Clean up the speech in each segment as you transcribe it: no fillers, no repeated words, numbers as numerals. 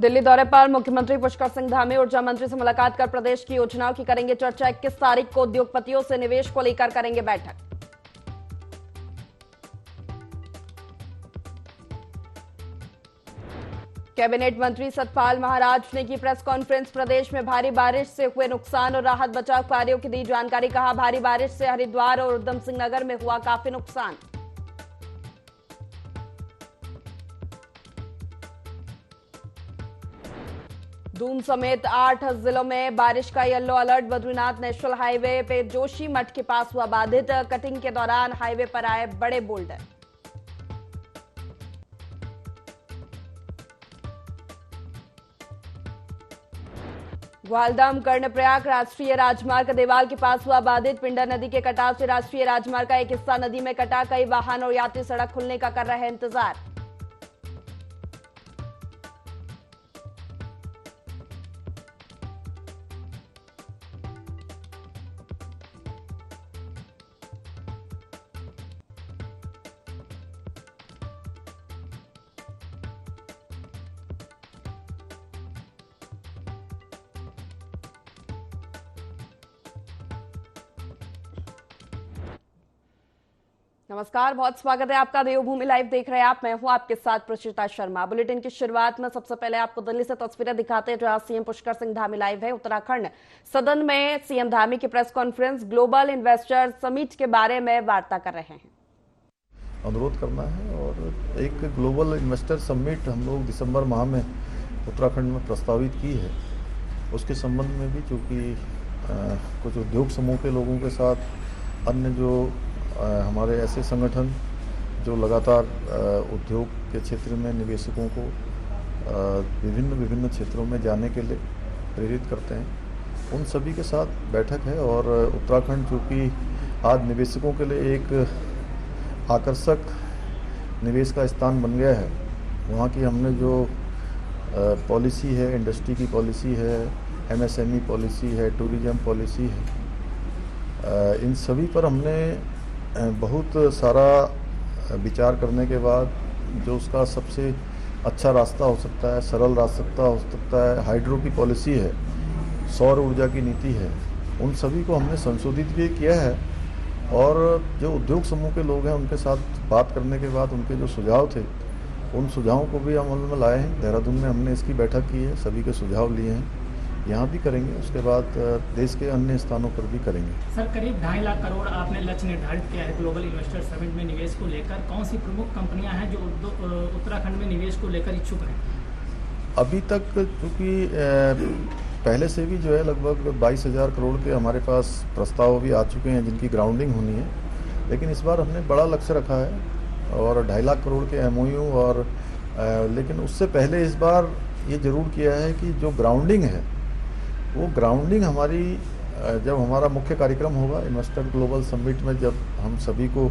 दिल्ली दौरे पर मुख्यमंत्री पुष्कर सिंह धामी ऊर्जा मंत्री से मुलाकात कर प्रदेश की योजनाओं की करेंगे चर्चा। 21 तारीख को उद्योगपतियों से निवेश को लेकर करेंगे बैठक। कैबिनेट मंत्री सतपाल महाराज ने की प्रेस कॉन्फ्रेंस। प्रदेश में भारी बारिश से हुए नुकसान और राहत बचाव कार्यों की दी जानकारी। कहा, भारी बारिश से हरिद्वार और उधम सिंह नगर में हुआ काफी नुकसान। दून समेत 8 जिलों में बारिश का yellow alert. Badrinath national highway पे जोशी मठ के पास हुआ बाधित। कटिंग के दौरान हाईवे पर आए बड़े बोल्डर। ग्वालदम कर्णप्रयाग राष्ट्रीय राजमार्ग देवाल के पास हुआ बाधित। पिंडर नदी के कटाव से राष्ट्रीय राजमार्ग का एक हिस्सा नदी में कटा। कई वाहन और यात्री सड़क खुलने का कर रहे हैं इंतजार। नमस्कार, बहुत स्वागत है आपका। देवभूमि लाइव देख रहे हैं आप। मैं हूं आपके साथ प्रचिता शर्मा। बुलेटिन की शुरुआत में सबसे पहले आपको दिल्ली से तस्वीरें दिखाते हैं जहां सीएम पुष्कर सिंह धामी लाइव है। उत्तराखंड सदन में सीएम धामी की press conference. Global investor summit के बारे में वार्ता कर रहे हैं। अनुरोध करना है और एक ग्लोबल इन्वेस्टर समिट हम लोग दिसंबर माह में उत्तराखंड में प्रस्तावित की है। उसके संबंध में भी चूँकि कुछ उद्योग समूह के लोगों के साथ अन्य जो हमारे ऐसे संगठन जो लगातार उद्योग के क्षेत्र में निवेशकों को विभिन्न क्षेत्रों में जाने के लिए प्रेरित करते हैं, उन सभी के साथ बैठक है। और उत्तराखंड चूँकि आज निवेशकों के लिए एक आकर्षक निवेश का स्थान बन गया है, वहाँ की हमने जो पॉलिसी है, इंडस्ट्री की पॉलिसी है, एमएसएमई पॉलिसी है, टूरिज्म पॉलिसी है, इन सभी पर हमने बहुत सारा विचार करने के बाद जो उसका सबसे अच्छा रास्ता हो सकता है, सरल रास्ता हो सकता है, हाइड्रो की पॉलिसी है, सौर ऊर्जा की नीति है, उन सभी को हमने संशोधित भी किया है। और जो उद्योग समूह के लोग हैं उनके साथ बात करने के बाद उनके जो सुझाव थे, उन सुझावों को भी अमल में लाए हैं। देहरादून में हमने इसकी बैठक की है, सभी के सुझाव लिए हैं, यहाँ भी करेंगे, उसके बाद देश के अन्य स्थानों पर भी करेंगे। सर, करीब 2.5 लाख करोड़ आपने लक्ष्य निर्धारित किया है ग्लोबल इन्वेस्टर समिट में निवेश को लेकर। कौन सी प्रमुख कंपनियां हैं जो उत्तराखंड में निवेश को लेकर इच्छुक हैं? अभी तक क्योंकि पहले से भी जो है लगभग 22,000 करोड़ के हमारे पास प्रस्ताव भी आ चुके हैं जिनकी ग्राउंडिंग होनी है, लेकिन इस बार हमने बड़ा लक्ष्य रखा है और 2.5 लाख करोड़ के एमओयू और लेकिन उससे पहले इस बार ये जरूर किया है कि जो ग्राउंडिंग है वो ग्राउंडिंग हमारी जब हमारा मुख्य कार्यक्रम होगा इन्वेस्टर ग्लोबल समिट में, जब हम सभी को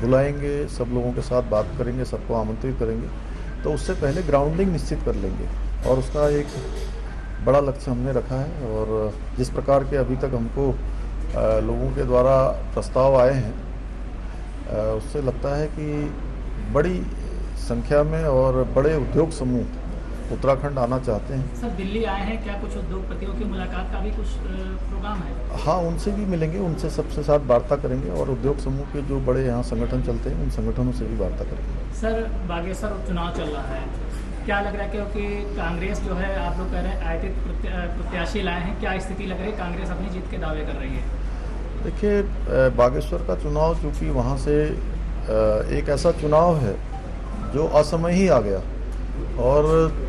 बुलाएंगे, सब लोगों के साथ बात करेंगे, सबको आमंत्रित करेंगे, तो उससे पहले ग्राउंडिंग निश्चित कर लेंगे और उसका एक बड़ा लक्ष्य हमने रखा है। और जिस प्रकार के अभी तक हमको लोगों के द्वारा प्रस्ताव आए हैं, उससे लगता है कि बड़ी संख्या में और बड़े उद्योग समूह उत्तराखंड आना चाहते हैं। सर, दिल्ली आए हैं, क्या कुछ उद्योगपतियों की मुलाकात का भी कुछ प्रोग्राम है? हाँ, उनसे भी मिलेंगे, उनसे सबसे साथ वार्ता करेंगे और उद्योग समूह के जो बड़े यहाँ संगठन चलते हैं उन संगठनों से भी वार्ता करेंगे। सर, बागेश्वर उपचुनाव चल रहा है, क्या लग रहा है क्योंकि कांग्रेस जो है, आप लोग कह रहे हैं आईटी प्रत्याशी लाए हैं, क्या स्थिति लग रही है? कांग्रेस अपनी जीत के दावे कर रही है। देखिए, बागेश्वर का चुनाव चूँकि वहाँ से एक ऐसा चुनाव है जो असमय ही आ गया और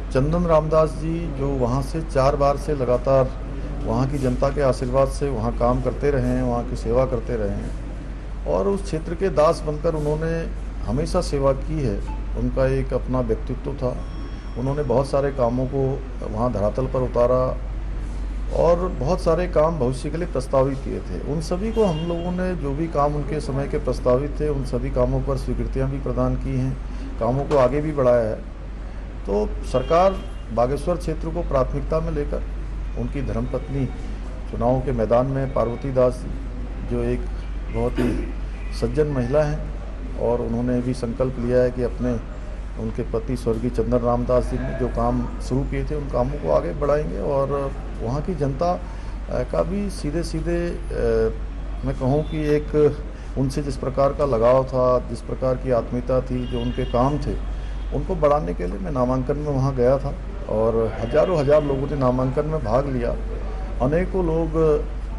चंदन रामदास जी जो वहाँ से 4 बार से लगातार वहाँ की जनता के आशीर्वाद से वहाँ काम करते रहे हैं, वहाँ की सेवा करते रहे हैं और उस क्षेत्र के दास बनकर उन्होंने हमेशा सेवा की है। उनका एक अपना व्यक्तित्व था, उन्होंने बहुत सारे कामों को वहाँ धरातल पर उतारा और बहुत सारे काम भविष्य के लिए प्रस्तावित किए थे। उन सभी को हम लोगों ने जो भी काम उनके समय के प्रस्तावित थे, उन सभी कामों पर स्वीकृतियाँ भी प्रदान की हैं, कामों को आगे भी बढ़ाया है। तो सरकार बागेश्वर क्षेत्र को प्राथमिकता में लेकर उनकी धर्मपत्नी चुनाव के मैदान में पार्वती दास जो एक बहुत ही सज्जन महिला हैं और उन्होंने भी संकल्प लिया है कि अपने उनके पति स्वर्गीय चंदन रामदास जी ने जो काम शुरू किए थे उन कामों को आगे बढ़ाएंगे और वहाँ की जनता का भी सीधे सीधे मैं कहूँ कि एक उनसे जिस प्रकार का लगाव था, जिस प्रकार की आत्मीयता थी, जो उनके काम थे, उनको बढ़ाने के लिए मैं नामांकन में वहाँ गया था और हजारों हजार लोगों ने नामांकन में भाग लिया। अनेकों लोग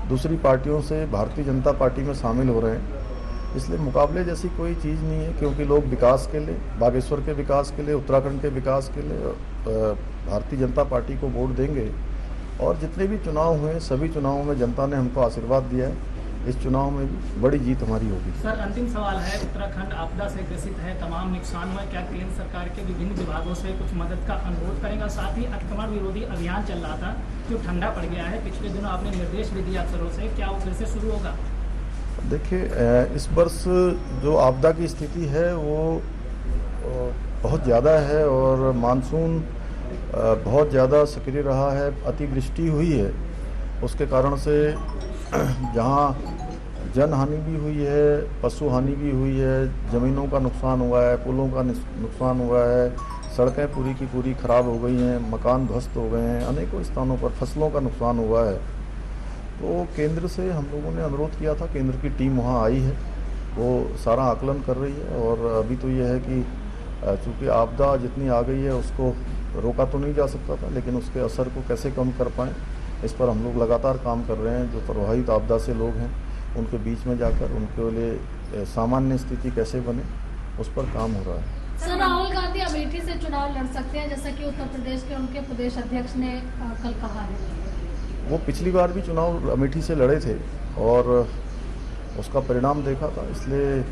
दूसरी पार्टियों से भारतीय जनता पार्टी में शामिल हो रहे हैं, इसलिए मुकाबले जैसी कोई चीज़ नहीं है, क्योंकि लोग विकास के लिए, बागेश्वर के विकास के लिए, उत्तराखंड के विकास के लिए भारतीय जनता पार्टी को वोट देंगे। और जितने भी चुनाव हुए सभी चुनावों में जनता ने हमको आशीर्वाद दिया है, इस चुनाव में भी बड़ी जीत हमारी होगी। सर, अंतिम सवाल है, उत्तराखंड आपदा से ग्रसित है, तमाम नुकसान हुआ, क्या केंद्र सरकार के विभिन्न विभागों से कुछ मदद का अनुरोध करेगा? साथ ही अतिक्रमण विरोधी अभियान चल रहा था जो ठंडा पड़ गया है, पिछले दिनों आपने निर्देश भी दिया अफसरों से, क्या वो फिर से शुरू होगा? देखिए, इस वर्ष जो आपदा की स्थिति है वो बहुत ज़्यादा है और मानसून बहुत ज़्यादा सक्रिय रहा है, अतिवृष्टि हुई है, उसके कारण से जहाँ जन हानि भी हुई है, पशु हानि भी हुई है, ज़मीनों का नुकसान हुआ है, पुलों का नुकसान हुआ है, सड़कें पूरी की पूरी खराब हो गई हैं, मकान ध्वस्त हो गए हैं, अनेकों स्थानों पर फसलों का नुकसान हुआ है। तो केंद्र से हम लोगों ने अनुरोध किया था, केंद्र की टीम वहाँ आई है, वो सारा आकलन कर रही है और अभी तो ये है कि चूँकि आपदा जितनी आ गई है उसको रोका तो नहीं जा सकता था, लेकिन उसके असर को कैसे कम कर पाएँ इस पर हम लोग लगातार काम कर रहे हैं। जो प्रभावित आपदा से लोग हैं उनके बीच में जाकर उनके लिए सामान्य स्थिति कैसे बने उस पर काम हो रहा है। सर, राहुल गांधी अमेठी से चुनाव लड़ सकते हैं जैसा कि उत्तर प्रदेश के उनके प्रदेश अध्यक्ष ने कल कहा है। वो पिछली बार भी चुनाव अमेठी से लड़े थे और उसका परिणाम देखा था, इसलिए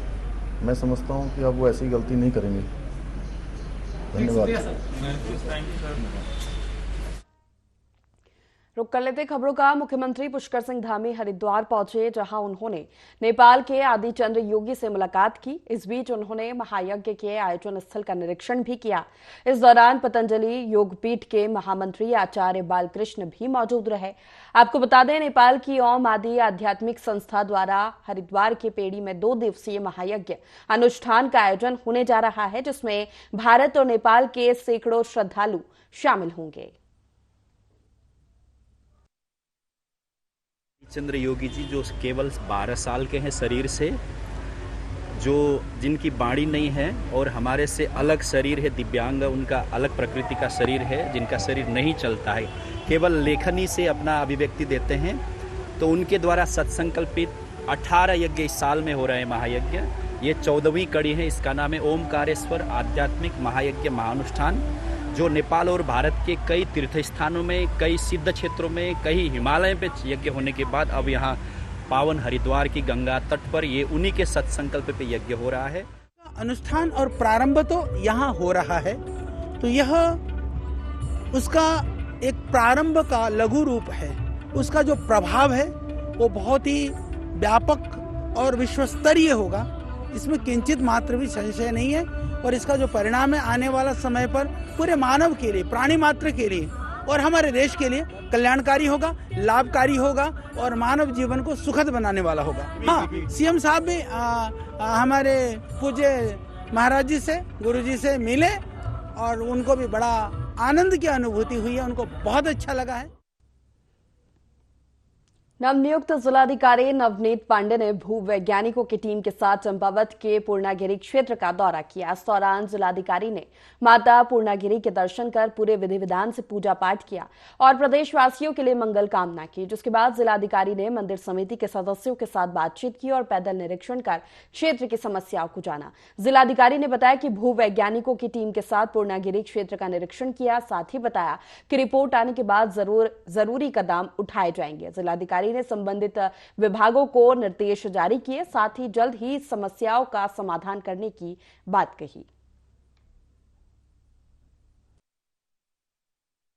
मैं समझता हूँ कि अब वो ऐसी गलती नहीं करेंगे। धन्यवाद। रुक कर लेते खबरों का। मुख्यमंत्री पुष्कर सिंह धामी हरिद्वार पहुंचे, जहां उन्होंने नेपाल के आदिचंद्र योगी से मुलाकात की। इस बीच उन्होंने महायज्ञ के आयोजन स्थल का निरीक्षण भी किया। इस दौरान पतंजलि योगपीठ के महामंत्री आचार्य बालकृष्ण भी मौजूद रहे। आपको बता दें, नेपाल की ओम आदि आध्यात्मिक संस्था द्वारा हरिद्वार के पेड़ी में 2 दिवसीय महायज्ञ अनुष्ठान का आयोजन होने जा रहा है, जिसमें भारत और नेपाल के सैकड़ों श्रद्धालु शामिल होंगे। चंद्र योगी जी जो केवल 12 साल के हैं शरीर से, जो जिनकी बाणी नहीं है और हमारे से अलग शरीर है, दिव्यांग, उनका अलग प्रकृति का शरीर है, जिनका शरीर नहीं चलता है, केवल लेखनी से अपना अभिव्यक्ति देते हैं, तो उनके द्वारा सत्संकल्पित 18 यज्ञ इस साल में हो रहे हैं महायज्ञ। ये 14वीं कड़ी है। इसका नाम है ओमकारेश्वर आध्यात्मिक महायज्ञ महानुष्ठान, जो नेपाल और भारत के कई तीर्थ स्थानों में, कई सिद्ध क्षेत्रों में, कई हिमालय पे यज्ञ होने के बाद अब यहाँ पावन हरिद्वार की गंगा तट पर ये उन्हीं के सत्संकल्प पे यज्ञ हो रहा है। अनुष्ठान और प्रारंभ तो यहाँ हो रहा है, तो यह उसका एक प्रारंभ का लघु रूप है। उसका जो प्रभाव है वो बहुत ही व्यापक और विश्वस्तरीय होगा, इसमें किंचित मात्र भी संशय नहीं है। और इसका जो परिणाम है आने वाला समय पर पूरे मानव के लिए, प्राणी मात्र के लिए और हमारे देश के लिए कल्याणकारी होगा, लाभकारी होगा और मानव जीवन को सुखद बनाने वाला होगा। हाँ, सीएम साहब भी हमारे पूज्य महाराज जी से, गुरु जी से मिले और उनको भी बड़ा आनंद की अनुभूति हुई है, उनको बहुत अच्छा लगा है। नवनियुक्त जिलाधिकारी नवनीत पांडे ने भूवैज्ञानिकों की टीम के साथ चंपावत के पूर्णागिरी क्षेत्र का दौरा किया। इस दौरान जिलाधिकारी ने माता पूर्णागिरी के दर्शन कर पूरे विधि विधान से पूजा पाठ किया और प्रदेशवासियों के लिए मंगल कामना की। जिसके बाद जिलाधिकारी ने मंदिर समिति के सदस्यों के साथ बातचीत की और पैदल निरीक्षण कर क्षेत्र की समस्याओं को जाना। जिलाधिकारी ने बताया कि भूवैज्ञानिकों की टीम के साथ पूर्णागिरी क्षेत्र का निरीक्षण किया। साथ ही बताया कि रिपोर्ट आने के बाद जरूरी कदम उठाए जाएंगे। जिलाधिकारी ने संबंधित विभागों को निर्देश जारी किए, साथ ही जल्द ही समस्याओं का समाधान करने की बात कही।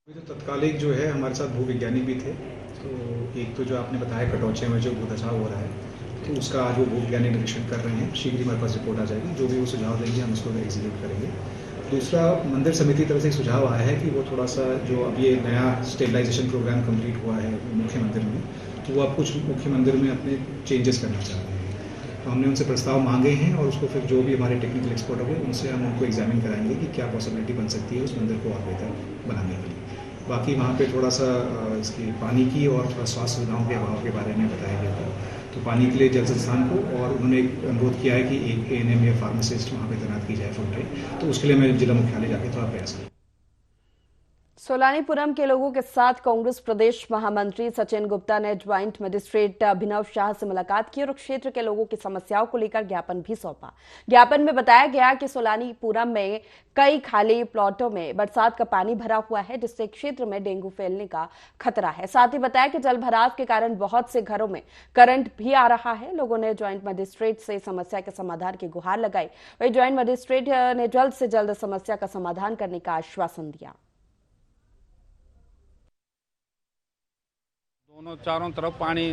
तो तत्कालिक जो है हमारे साथ भूविज्ञानी भी थे, तो एक तो जो आपने बताया कटौचे में जो भूदशा हो रहा है, तो उसका आज वो भूविज्ञानी निरीक्षण कर रहे हैं। शीघ्र ही हमारे पास रिपोर्ट आ जाएगी, जो भी वो सुझाव देंगे हम उसको एग्जीक्यूट करेंगे। दूसरा, मंदिर समिति की तरफ से एक सुझाव आया है कि वो थोड़ा सा जो अब ये नया स्टेबलाइजेशन प्रोग्राम कंप्लीट हुआ है मुख्य मंदिर में, तो वो अब कुछ मुख्य मंदिर में अपने चेंजेस करना चाह रहे हैं। तो हमने उनसे प्रस्ताव मांगे हैं और उसको फिर जो भी हमारे टेक्निकल एक्सपर्ट होंगे उनसे हम उनको एग्जामिन कराएंगे कि क्या पॉसिबिलिटी बन सकती है उस मंदिर को और बेहतर बनाने के लिए। बाकी वहाँ पे थोड़ा सा इसकी पानी की और थोड़ा स्वास्थ्य सुविधाओं के अभाव के बारे में बताया गया था। तो पानी के लिए जल संस्थान को और उन्होंने एक अनुरोध किया है कि एक ANM या फार्मासिस्ट वहाँ पे तैनात की जाए फुल टाइम। तो उसके लिए मैं जिला मुख्यालय जाके थोड़ा प्रयास करूँ। सोलानीपुरम के लोगों के साथ कांग्रेस प्रदेश महामंत्री सचिन गुप्ता ने ज्वाइंट मजिस्ट्रेट अभिनव शाह से मुलाकात की और क्षेत्र के लोगों की समस्याओं को लेकर ज्ञापन भी सौंपा। ज्ञापन में बताया गया कि सोलानीपुरम में कई खाली प्लॉटों में बरसात का पानी भरा हुआ है, जिससे क्षेत्र में डेंगू फैलने का खतरा है। साथ ही बताया कि जल भराव के कारण बहुत से घरों में करंट भी आ रहा है। लोगों ने ज्वाइंट मजिस्ट्रेट से समस्या के समाधान की गुहार लगाई। वहीं ज्वाइंट मजिस्ट्रेट ने जल्द से जल्द समस्या का समाधान करने का आश्वासन दिया। दोनों चारों तरफ पानी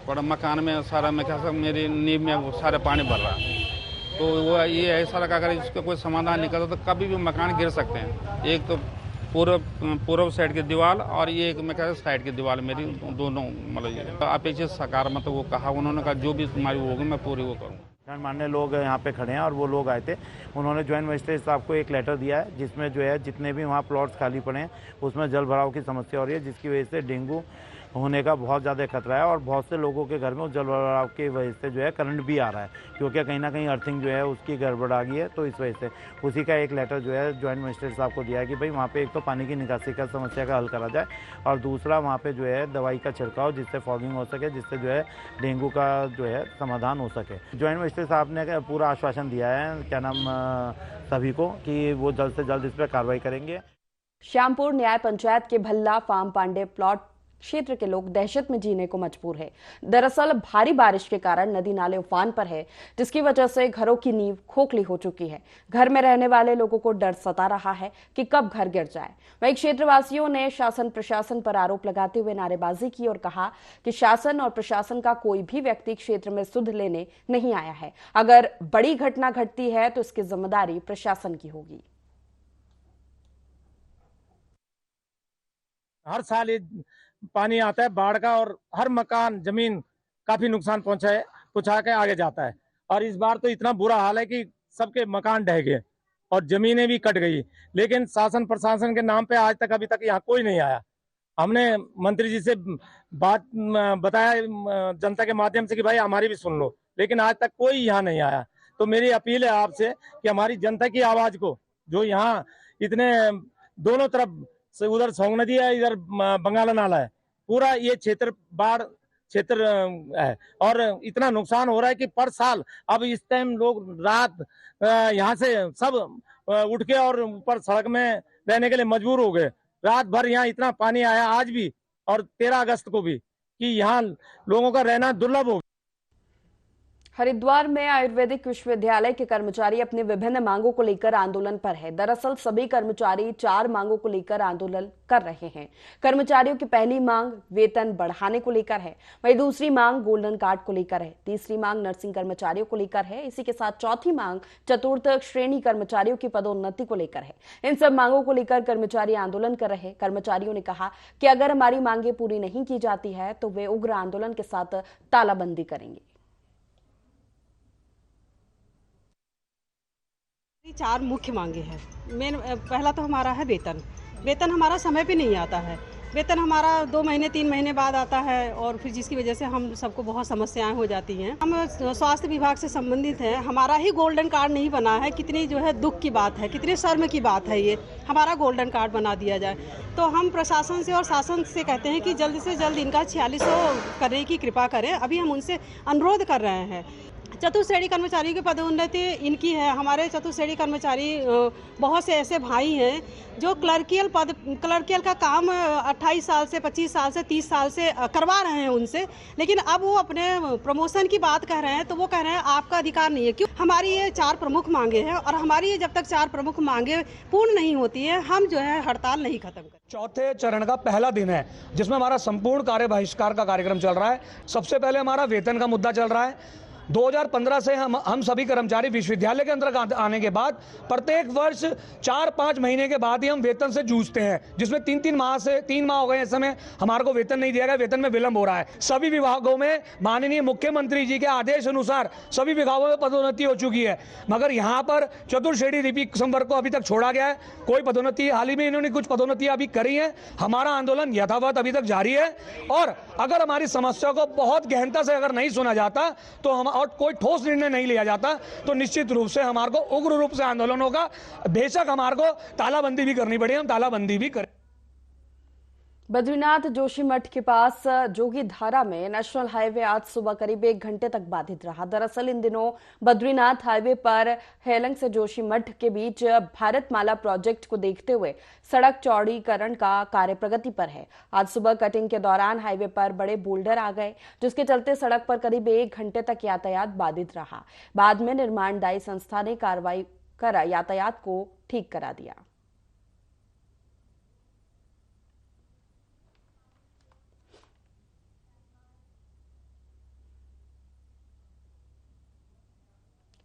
पड़ा, मकान में सारा में क्या मेरी नींव में वो सारे पानी भर रहा है। तो वो ये ऐसा लगा अगर इसका कोई समाधान निकलता तो कभी भी मकान गिर सकते हैं। एक तो पूर्व साइड की दीवार और ये एक मैं क्या साइड की दीवार मेरी दोनों मतलब ये अपेक्षित सकारात्मक वो कहा उन्होंने कहा जो भी तुम्हारी होगी मैं पूरी वो करूँगा। माननीय लोग यहाँ पे खड़े हैं और वो लोग आए थे, उन्होंने ज्वाइंट मजिस्ट्रेट साहब को एक लेटर दिया है जिसमें जो है जितने भी वहाँ प्लॉट्स खाली पड़े हैं उसमें जल भराव की समस्या हो रही है, जिसकी वजह से डेंगू होने का बहुत ज़्यादा खतरा है और बहुत से लोगों के घर में उस जल भराव की वजह से जो है करंट भी आ रहा है, क्योंकि कहीं ना कहीं अर्थिंग जो है उसकी गड़बड़ आ गई है। तो इस वजह से उसी का एक लेटर जो है ज्वाइंट मजिस्ट्रेट साहब को दिया है कि भाई वहाँ पे एक तो पानी की निकासी का समस्या का हल करा जाए और दूसरा वहाँ पे जो है दवाई का छिड़काव जिससे फॉगिंग हो सके, जिससे जो है डेंगू का जो है समाधान हो सके। ज्वाइंट मजिस्ट्रेट साहब ने पूरा आश्वासन दिया है क्या नाम सभी को कि वो जल्द से जल्द इस पर कार्रवाई करेंगे। श्यामपुर न्याय पंचायत के भल्ला फार्म पांडे प्लॉट क्षेत्र के लोग दहशत में जीने को मजबूर है। दरअसल भारी बारिश के कारण नदी नाले उफान पर है, जिसकी वजह से घरों की नींव खोखली हो चुकी है। घर में रहने वाले लोगों को डर सता रहा है कि कब घर गिर जाए। वहीं क्षेत्रवासियों ने शासन प्रशासन पर आरोप लगाते हुए नारेबाजी की और कहा कि शासन और प्रशासन का कोई भी व्यक्ति क्षेत्र में सुध लेने नहीं आया है। अगर बड़ी घटना घटती है तो इसकी जिम्मेदारी प्रशासन की होगी। हर साल पानी आता है बाढ़ का और हर मकान जमीन काफी नुकसान पहुंचा के आगे जाता है। और इस बार तो इतना बुरा हाल है कि सबके मकान ढह गए और जमीनें भी कट गई, लेकिन शासन प्रशासन के नाम पे आज तक अभी तक यहाँ कोई नहीं आया। हमने मंत्री जी से बात बताया जनता के माध्यम से कि भाई हमारी भी सुन लो, लेकिन आज तक कोई यहाँ नहीं आया। तो मेरी अपील है आपसे कि हमारी जनता की आवाज को, जो यहाँ इतने दोनों तरफ से उधर सोंग नदी है, इधर बंगाला नाला है, पूरा ये क्षेत्र बाढ़ क्षेत्र है और इतना नुकसान हो रहा है कि पर साल अब इस टाइम लोग रात यहाँ से सब उठ के और ऊपर सड़क में रहने के लिए मजबूर हो गए। रात भर यहाँ इतना पानी आया आज भी और 13 अगस्त को भी कि यहाँ लोगों का रहना दुर्लभ हो। हरिद्वार में आयुर्वेदिक विश्वविद्यालय के कर्मचारी अपनी विभिन्न मांगों को लेकर आंदोलन पर है। दरअसल सभी कर्मचारी 4 मांगों को लेकर आंदोलन कर रहे हैं। कर्मचारियों की पहली मांग वेतन बढ़ाने को लेकर है, वहीं दूसरी मांग गोल्डन कार्ड को लेकर है, तीसरी मांग नर्सिंग कर्मचारियों को लेकर है। इसी के साथ चौथी मांग चतुर्थ श्रेणी कर्मचारियों की पदोन्नति को लेकर है। इन सब मांगों को लेकर कर्मचारी आंदोलन कर रहे। कर्मचारियों ने कहा कि अगर हमारी मांगे पूरी नहीं की जाती है तो वे उग्र आंदोलन के साथ तालाबंदी करेंगे। 4 मुख्य मांगे हैं। पहला तो हमारा है वेतन हमारा समय पे नहीं आता है। वेतन हमारा 2 महीने 3 महीने बाद आता है और फिर जिसकी वजह से हम सबको बहुत समस्याएं हो जाती हैं। हम स्वास्थ्य विभाग से संबंधित हैं, हमारा ही गोल्डन कार्ड नहीं बना है। कितनी जो है दुख की बात है, कितने शर्म की बात है, ये हमारा गोल्डन कार्ड बना दिया जाए। तो हम प्रशासन से और शासन से कहते हैं कि जल्द से जल्द इनका 4600 करने की कृपा करें। अभी हम उनसे अनुरोध कर रहे हैं। चतुश्रेणी कर्मचारियों की पदोन्नति इनकी है। हमारे चतुश्रेणी कर्मचारी बहुत से ऐसे भाई हैं जो क्लर्कियल का काम 28 साल से 25 साल से 30 साल से करवा रहे हैं उनसे, लेकिन अब वो अपने प्रमोशन की बात कह रहे हैं तो वो कह रहे हैं आपका अधिकार नहीं है। क्यों? हमारी ये 4 प्रमुख मांगे हैं और हमारी ये जब तक 4 प्रमुख मांगे पूर्ण नहीं होती है हम जो है हड़ताल नहीं खत्म करें। चौथे चरण का पहला दिन है जिसमें हमारा संपूर्ण कार्य बहिष्कार का कार्यक्रम चल रहा है। सबसे पहले हमारा वेतन का मुद्दा चल रहा है। 2015 से हम सभी कर्मचारी विश्वविद्यालय के अंतर्गत आने के बाद प्रत्येक वर्ष 4-5 महीने के बाद ही हम वेतन से जूझते हैं, जिसमें 3 माह हो गए इस समय हमारे को वेतन नहीं दिया गया, वेतन में विलंब हो रहा है। सभी विभागों में माननीय मुख्यमंत्री जी के आदेश अनुसार सभी विभागों में पदोन्नति हो चुकी है, मगर यहाँ पर चतुर्श्रेणी लिपिक संवर्ग को अभी तक छोड़ा गया है। कोई पदोन्नति, हाल ही में इन्होंने कुछ पदोन्नति अभी करी है। हमारा आंदोलन यथावत अभी तक जारी है और अगर हमारी समस्या को बहुत गहनता से अगर नहीं सुना जाता तो हम और कोई ठोस निर्णय नहीं लिया जाता तो निश्चित रूप से हमारे को उग्र रूप से आंदोलन होगा। बेशक हमारे को तालाबंदी भी करनी पड़े, हम तालाबंदी भी करें। बद्रीनाथ जोशीमठ के पास जोगी धारा में नेशनल हाईवे आज सुबह करीब 1 घंटे तक बाधित रहा। दरअसल इन दिनों बद्रीनाथ हाईवे पर हेलंग से जोशीमठ के बीच भारतमाला प्रोजेक्ट को देखते हुए सड़क चौड़ीकरण का कार्य प्रगति पर है। आज सुबह कटिंग के दौरान हाईवे पर बड़े बोल्डर आ गए, जिसके चलते सड़क पर करीब 1 घंटे तक यातायात बाधित रहा। बाद में निर्माणदायी संस्था ने कार्रवाई कर यातायात को ठीक करा दिया।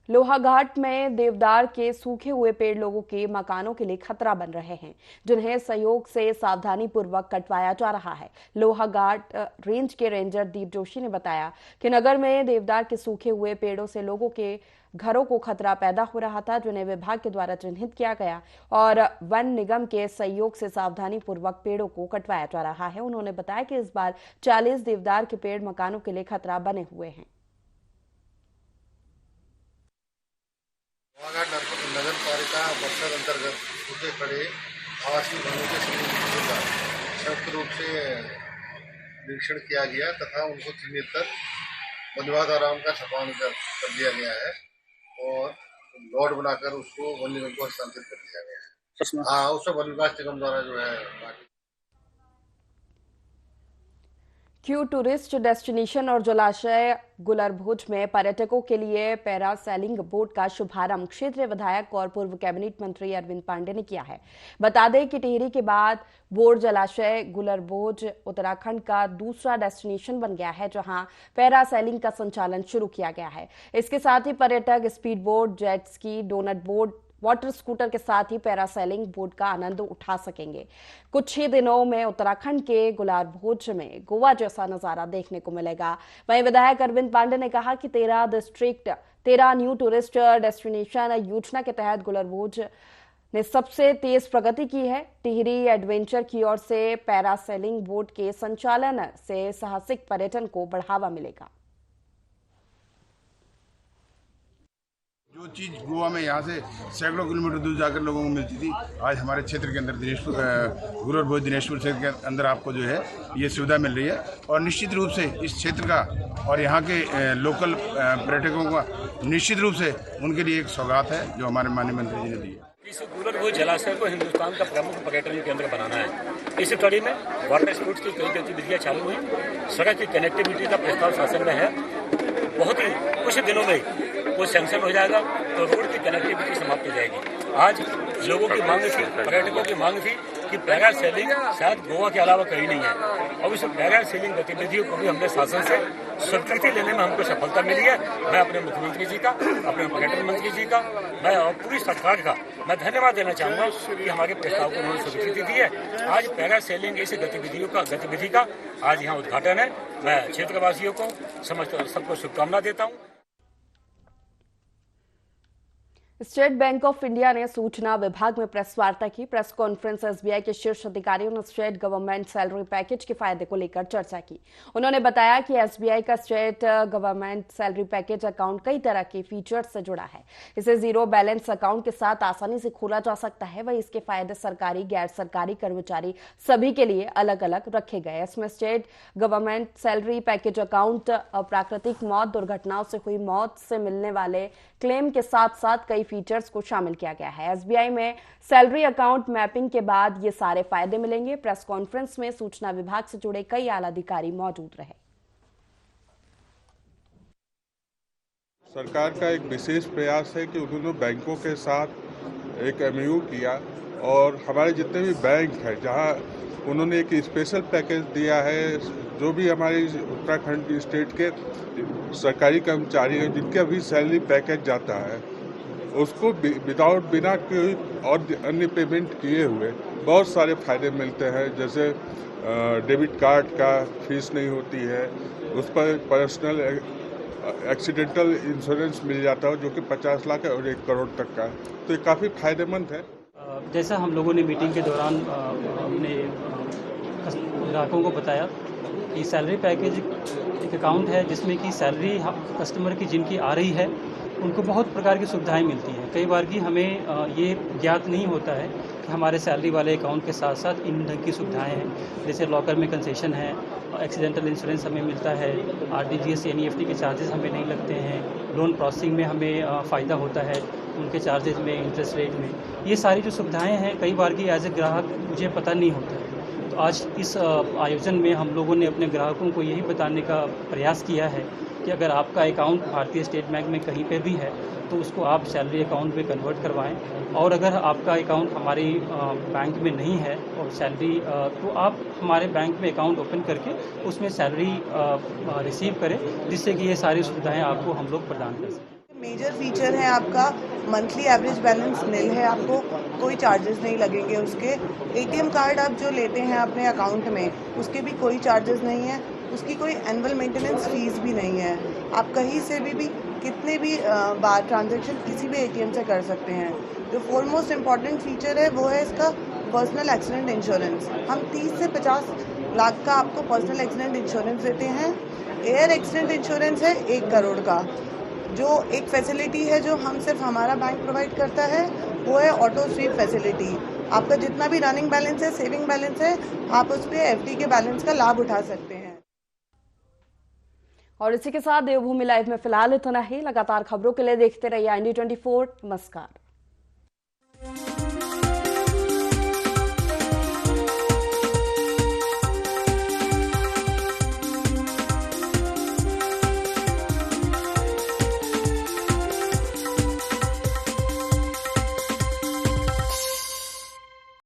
लोहाघाट में देवदार के सूखे हुए पेड़ लोगों के मकानों के लिए खतरा बन रहे हैं, जिन्हें सहयोग से सावधानी पूर्वक कटवाया जा रहा है। लोहाघाट रेंज के रेंजर दीप जोशी ने बताया कि नगर में देवदार के सूखे हुए पेड़ों से लोगों के घरों को खतरा पैदा हो रहा था, जिन्हें विभाग के द्वारा चिन्हित किया गया और वन निगम के सहयोग से सावधानी पूर्वक पेड़ों को कटवाया जा रहा है। उन्होंने बताया कि इस बार 40 देवदार के पेड़ मकानों के लिए खतरा बने हुए हैं। नगर पालिका परिषद अंतर्गत सूखे पड़े आवासीय भवनों के संयुक्त रूप से निरीक्षण किया गया तथा उनको चिन्हित कर वनविभाग द्वारा उनका छपान कर दिया गया है और लॉट बनाकर उसको वन निगम को हस्तांतरित कर दिया गया है। हाँ, उसमें वन विभाग निगम द्वारा जो है क्यू टूरिस्ट डेस्टिनेशन और जलाशय गुलरभुज में पर्यटकों के लिए पैरासेलिंग बोट का शुभारंभ क्षेत्रीय विधायक और पूर्व कैबिनेट मंत्री अरविंद पांडे ने किया है। बता दें कि टिहरी के बाद बोट जलाशय गुलरभुज उत्तराखंड का दूसरा डेस्टिनेशन बन गया है, जहां पैरासेलिंग का संचालन शुरू किया गया है। इसके साथ ही पर्यटक speed boat, jet ski, donut boat, water scooter के साथ ही पैरासेलिंग बोट का आनंद उठा सकेंगे। कुछ ही दिनों में उत्तराखंड के गुलरभुज में गोवा जैसा नजारा देखने को मिलेगा। वहीं विधायक अरविंद पांडे ने कहा कि 13 न्यू टूरिस्ट डेस्टिनेशन योजना के तहत गुलरभुज ने सबसे तेज प्रगति की है। टिहरी एडवेंचर की ओर से पैरासेलिंग बोट के संचालन से साहसिक पर्यटन को बढ़ावा मिलेगा। जो चीज़ गोवा में यहाँ से सैकड़ों किलोमीटर दूर जाकर लोगों को मिलती थी, आज हमारे क्षेत्र के अंदर गुलरभुज दिनेशपुर क्षेत्र के अंदर आपको जो है ये सुविधा मिल रही है और निश्चित रूप से इस क्षेत्र का और यहाँ के लोकल पर्यटकों का निश्चित रूप से उनके लिए एक सौगात है जो हमारे माननीय मंत्री जी ने दी है। इस गुलरभुज जलाशय को हिंदुस्तान का प्रमुख पर्यटन केंद्र बनाना है। इस कड़ी में वाटर स्पोर्ट्स की कई गतिविधियाँ चालू हुई। सड़क की कनेक्टिविटी का प्रस्ताव शासन में है। बहुत ही कुछ दिनों में वो सैंक्शन हो जाएगा तो रोड की कनेक्टिविटी समाप्त हो जाएगी। आज लोगों की मांग थी, पर्यटकों की मांग थी कि पैरासेलिंग शायद गोवा के अलावा कहीं नहीं है और उस पैरासेलिंग गतिविधियों को भी हमने शासन से स्वीकृति लेने में हमको सफलता मिली है। मैं अपने मुख्यमंत्री जी का, अपने पर्यटन मंत्री जी का, मैं और पूरी सरकार का मैं धन्यवाद देना चाहूँगा कि हमारे प्रस्ताव को उन्होंने स्वीकृति दी है। आज पैरासेलिंग ऐसी गतिविधि का आज यहाँ उद्घाटन है। मैं क्षेत्रवासियों को समस्त सबको शुभकामना देता हूँ। स्टेट बैंक ऑफ इंडिया ने सूचना विभाग में प्रेस वार्ता की। प्रेस कॉन्फ्रेंस एसबीआई के शीर्ष अधिकारियों ने स्टेट गवर्नमेंट सैलरी पैकेज के फायदे को लेकर चर्चा की। उन्होंने बताया कि एसबीआई का state government salary package account कई तरह के फीचर्स से जुड़ा है। इसे जीरो बैलेंस अकाउंट के साथ आसानी से खोला जा सकता है। वही इसके फायदे सरकारी, गैर सरकारी कर्मचारी सभी के लिए अलग अलग रखे गए। इसमें state government salary package account अप्राकृतिक मौत, दुर्घटनाओं से हुई मौत से मिलने वाले क्लेम के साथ साथ कई फीचर्स को शामिल किया गया है। एसबीआई में सैलरी अकाउंट मैपिंग के बाद ये सारे फायदे मिलेंगे। प्रेस कॉन्फ्रेंस में सूचना विभाग से जुड़े कई आला अधिकारी मौजूद रहे। सरकार का एक विशेष प्रयास है कि उन्होंने बैंकों के साथ एक एमओयू किया और हमारे जितने भी बैंक हैं जहां उन्होंने एक स्पेशल पैकेज दिया है जो भी हमारे उत्तराखंड की स्टेट के सरकारी कर्मचारी हैं जिनके अभी सैलरी पैकेज जाता है, उसको बिना कोई और अन्य पेमेंट किए हुए बहुत सारे फायदे मिलते हैं। जैसे डेबिट कार्ड का फीस नहीं होती है, उस पर पर्सनल एक्सीडेंटल इंश्योरेंस मिल जाता है जो कि 50 लाख और 1 करोड़ तक का, तो ये काफ़ी फायदेमंद है। जैसा हम लोगों ने मीटिंग के दौरान अपने ग्राहकों को बताया कि सैलरी पैकेज एक अकाउंट है जिसमें कि सैलरी कस्टमर की जिनकी आ रही है उनको बहुत प्रकार की सुविधाएं मिलती हैं। कई बार की हमें ये ज्ञात नहीं होता है कि हमारे सैलरी वाले अकाउंट के साथ साथ इन ढंग की सुविधाएं हैं। जैसे लॉकर में कंसेशन है, एक्सीडेंटल इंश्योरेंस हमें मिलता है, RTGS NEFT के चार्जेस हमें नहीं लगते हैं, लोन प्रोसेसिंग में हमें फ़ायदा होता है उनके चार्जेस में, इंटरेस्ट रेट में। ये सारी जो सुविधाएँ हैं कई बार की एज ए ग्राहक मुझे पता नहीं होता है। तो आज इस आयोजन में हम लोगों ने अपने ग्राहकों को यही बताने का प्रयास किया है कि अगर आपका अकाउंट भारतीय स्टेट बैंक में कहीं पे भी है तो उसको आप सैलरी अकाउंट में कन्वर्ट करवाएं, और अगर आपका अकाउंट हमारी बैंक में नहीं है और सैलरी तो आप हमारे बैंक में अकाउंट ओपन करके उसमें सैलरी रिसीव करें, जिससे कि ये सारी सुविधाएं आपको हम लोग प्रदान कर सकें। मेजर फीचर है आपका मंथली एवरेज बैलेंस निल है, आपको कोई चार्जेस नहीं लगेंगे उसके। ATM कार्ड आप जो लेते हैं अपने अकाउंट में उसके भी कोई चार्जेस नहीं है, उसकी कोई एनुअल मेंटेनेंस फीस भी नहीं है। आप कहीं से भी कितने भी बार ट्रांजैक्शन किसी भी ATM से कर सकते हैं। जो फोरमोस्ट इम्पॉर्टेंट फीचर है वो है इसका पर्सनल एक्सीडेंट इंश्योरेंस। हम 30 से 50 लाख का आपको पर्सनल एक्सीडेंट इंश्योरेंस देते हैं। एयर एक्सीडेंट इंश्योरेंस है 1 करोड़ का। जो एक फैसिलिटी है जो हम सिर्फ हमारा बैंक प्रोवाइड करता है वो है ऑटो स्वीप फैसिलिटी। आपका जितना भी रनिंग बैलेंस है, सेविंग बैलेंस है, आप उस पर FD के बैलेंस का लाभ उठा सकते हैं। और इसी के साथ देवभूमि लाइव में फिलहाल इतना ही। लगातार खबरों के लिए देखते रहिए IND 24। नमस्कार।